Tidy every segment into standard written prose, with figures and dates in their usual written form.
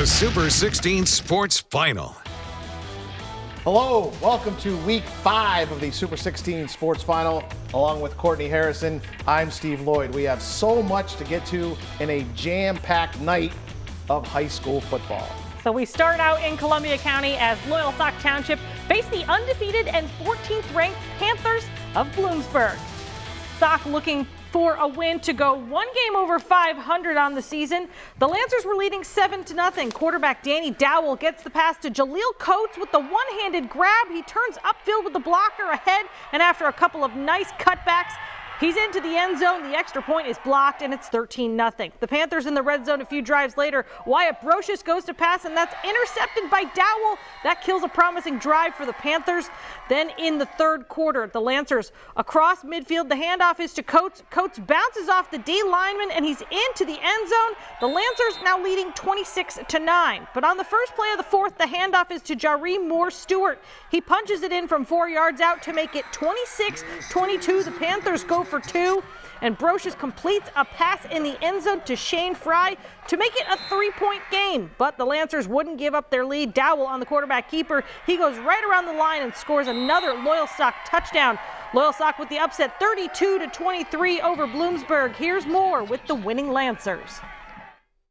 The Super 16 Sports Final. Hello, welcome to week 5 of the Super 16 Sports Final. Along with Courtney Harrison, I'm Steve Lloyd. We have so much to get to in a jam-packed night of high school football. So we start out in Columbia County as Loyalsock Township face the undefeated and 14th ranked Panthers of Bloomsburg. Sock looking for a win to go one game over 500 on the season. The Lancers were leading 7-0. Quarterback Danny Dowell gets the pass to Jaleel Coates with the one-handed grab. He turns upfield with the blocker ahead, and after a couple of nice cutbacks, he's into the end zone. The extra point is blocked, and it's 13-0. The Panthers in the red zone a few drives later. Wyatt Brocious goes to pass, and that's intercepted by Dowell. That kills a promising drive for the Panthers. Then in the third quarter, the Lancers across midfield. The handoff is to Coates. Coates bounces off the D lineman, and he's into the end zone. The Lancers now leading 26-9. But on the first play of the fourth, the handoff is to Jaree Moore-Stewart. He punches it in from 4 yards out to make it 26-22. The Panthers go for 2, and Brocious completes a pass in the end zone to Shane Fry to make it a 3-point game. But the Lancers wouldn't give up their lead. Dowell on the quarterback keeper. He goes right around the line and scores another Loyalsock touchdown. Loyalsock with the upset 32-23 over Bloomsburg. Here's Moore with the winning Lancers.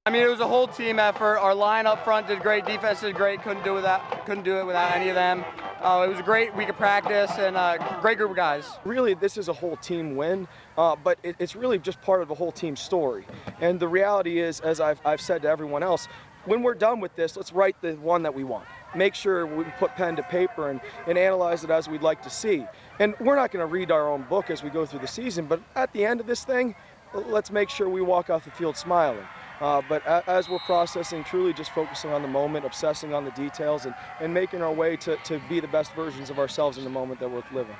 I mean, it was a whole team effort. Our line up front did great. Defense did great. Couldn't do it without any of them. It was a great week of practice and a great group of guys. Really, this is a whole team win, but it's really just part of the whole team story. And the reality is, as I've said to everyone else, when we're done with this, let's write the one that we want. Make sure we put pen to paper and analyze it as we'd like to see. And we're not going to read our own book as we go through the season, but at the end of this thing, let's make sure we walk off the field smiling. But as we're processing, truly just focusing on the moment, obsessing on the details, and making our way to be the best versions of ourselves in the moment that we're living.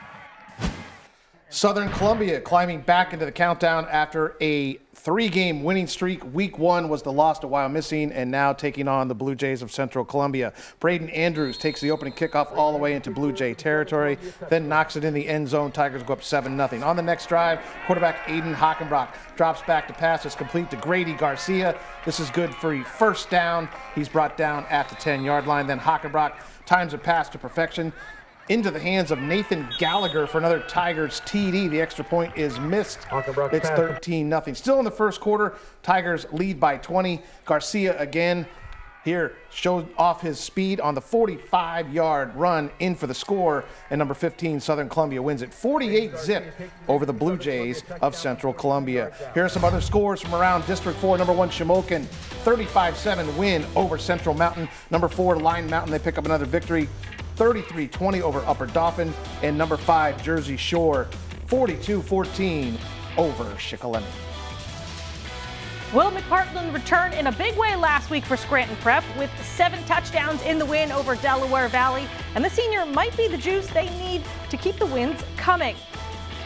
Southern Columbia climbing back into the countdown after a 3-game winning streak. Week 1 was the loss to Wyomissing, and now taking on the Blue Jays of Central Columbia. Braden Andrews takes the opening kickoff all the way into Blue Jay territory, then knocks it in the end zone. Tigers go up 7-0. On the next drive, quarterback Aiden Hockenbrock drops back to pass. It's complete to Grady Garcia. This is good for a first down. He's brought down at the 10-yard line. Then Hockenbrock times a pass to perfection into the hands of Nathan Gallagher for another Tigers TD. The extra point is missed. It's 13-0. Still in the first quarter, Tigers lead by 20. Garcia again here showed off his speed on the 45-yard run in for the score, and number 15 Southern Columbia wins it 48-0 over the Blue Jays of Central Columbia. Here are some other scores from around District 4. Number 1 Shamokin, 35-7 win over Central Mountain. Number 4 Line Mountain, they pick up another victory, 33-20 over Upper Dauphin. And number 5 Jersey Shore, 42-14 over Shikellamy. Will McPartland returned in a big way last week for Scranton Prep with 7 touchdowns in the win over Delaware Valley, and the senior might be the juice they need to keep the wins coming.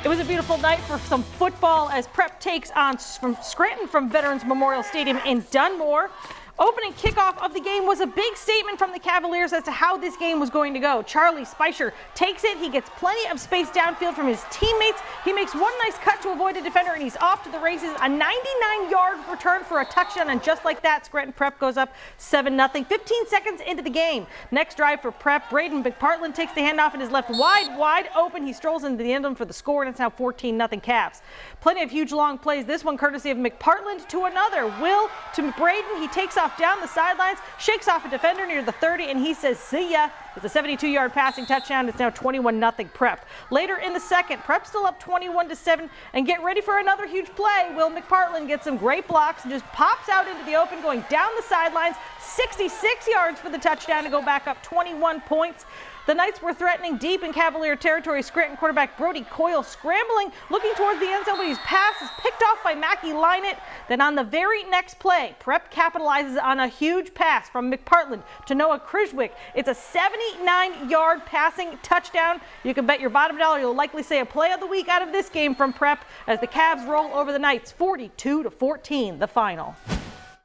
It was a beautiful night for some football as Prep takes on from Scranton from Veterans Memorial Stadium in Dunmore. Opening kickoff of the game was a big statement from the Cavaliers as to how this game was going to go. Charlie Speicher takes it. He gets plenty of space downfield from his teammates. He makes one nice cut to avoid a defender, and he's off to the races. A 99-yard return for a touchdown, and just like that, Scranton Prep goes up 7-0. 15 seconds into the game. Next drive for Prep, Braden McPartland takes the handoff and is left wide open. He strolls into the end zone for the score, and it's now 14-0 Cavs. Plenty of huge long plays. This one courtesy of McPartland to another. Will to Braden. He takes off down the sidelines, shakes off a defender near the 30, and he says, see ya. It's a 72-yard passing touchdown. It's now 21-0 Prep. Later in the second, Prep still up 21-7, and get ready for another huge play. Will McPartland gets some great blocks and just pops out into the open, going down the sidelines, 66 yards for the touchdown to go back up 21 points. The Knights were threatening deep in Cavalier territory. Scranton quarterback Brody Coyle scrambling, looking towards the end zone, but his pass is picked off by Mackie Lynett. Then on the very next play, Prep capitalizes on a huge pass from McPartland to Noah Krishwick. It's a 79-yard passing touchdown. You can bet your bottom dollar you'll likely say a play of the week out of this game from Prep as the Cavs roll over the Knights 42-14, the final.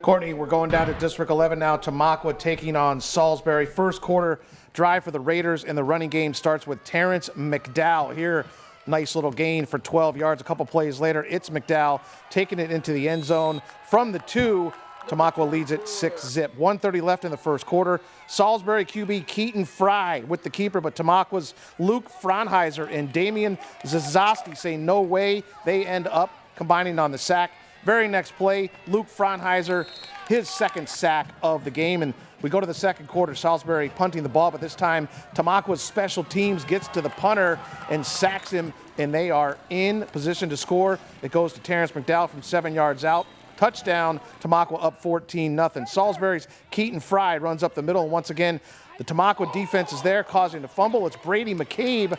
Courtney, we're going down to District 11 now. Tamaqua taking on Salisbury. First quarter drive for the Raiders, and the running game starts with Terrence McDowell. Here, nice little gain for 12 yards. A couple plays later, it's McDowell taking it into the end zone from the 2. Tamaqua leads it 6-0. 1:30 left in the first quarter. Salisbury QB Keaton Fry with the keeper, but Tamaqua's Luke Franheiser and Damian Zazosti say no way. They end up combining on the sack. Very next play, Luke Franheiser, his second sack of the game. And we go to the second quarter, Salisbury punting the ball, but this time Tamaqua's special teams gets to the punter and sacks him, and they are in position to score. It goes to Terrence McDowell from 7 yards out. Touchdown, Tamaqua up 14-0. Salisbury's Keaton Fry runs up the middle, and once again, the Tamaqua defense is there causing the fumble. It's Brady McCabe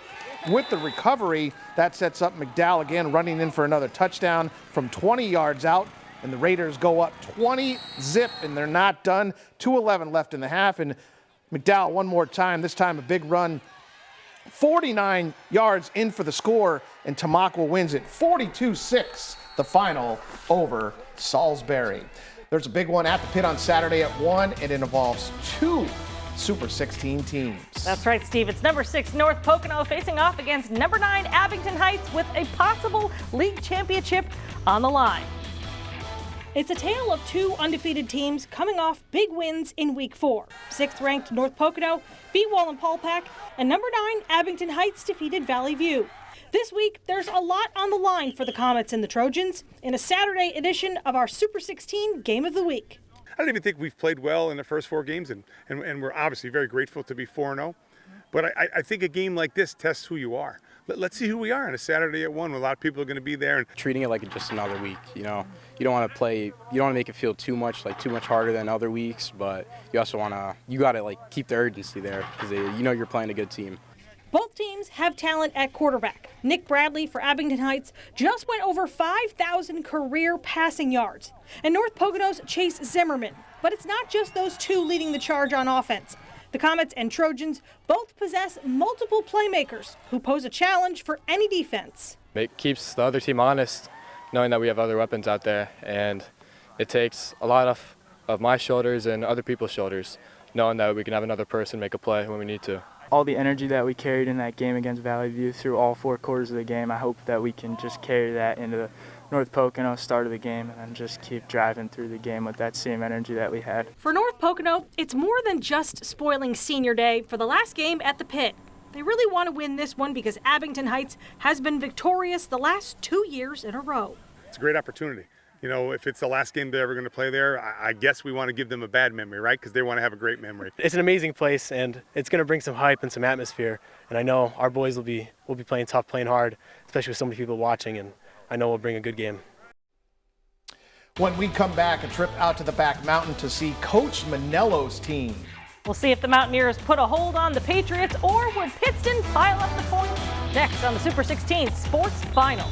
with the recovery. That sets up McDowell again, running in for another touchdown from 20 yards out. And the Raiders go up 20-0, and they're not done. 2:11 left in the half, and McDowell one more time, this time a big run. 49 yards in for the score, and Tamaqua wins it 42-6, the final over Salisbury. There's a big one at the pit on Saturday at 1, and it involves 2 Super 16 teams. That's right, Steve. It's number 6 North Pocono facing off against number 9 Abington Heights with a possible league championship on the line. It's a tale of 2 undefeated teams coming off big wins in Week 4. 6th-ranked North Pocono beat Wallenpaupack, and number 9 Abington Heights defeated Valley View. This week, there's a lot on the line for the Comets and the Trojans in a Saturday edition of our Super 16 Game of the Week. I don't even think we've played well in the first 4 games, and we're obviously very grateful to be 4-0. But I think a game like this tests who you are. Let's see who we are on a Saturday at 1. A lot of people are going to be there. And treating it like just another week, you know. You don't want to make it feel too much harder than other weeks, but you also you got to keep the urgency there because you're playing a good team. Both teams have talent at quarterback. Nick Bradley for Abington Heights just went over 5,000 career passing yards. And North Pocono's Chase Zimmerman. But it's not just those 2 leading the charge on offense. The Comets and Trojans both possess multiple playmakers who pose a challenge for any defense. It keeps the other team honest, knowing that we have other weapons out there. And it takes a lot of my shoulders and other people's shoulders, knowing that we can have another person make a play when we need to. All the energy that we carried in that game against Valley View through all 4 quarters of the game, I hope that we can just carry that into the North Pocono start of the game and just keep driving through the game with that same energy that we had. For North Pocono, it's more than just spoiling senior day for the last game at the pit. They really want to win this one because Abington Heights has been victorious the last 2 years in a row. It's a great opportunity. You know, if it's the last game they're ever going to play there, I guess we want to give them a bad memory, right? Because they want to have a great memory. It's an amazing place, and it's going to bring some hype and some atmosphere. And I know our boys will be playing tough, playing hard, especially with so many people watching, and I know we'll bring a good game. When we come back, a trip out to the back mountain to see Coach Manello's team. We'll see if the Mountaineers put a hold on the Patriots or would Pittston pile up the points next on the Super 16 Sports Final.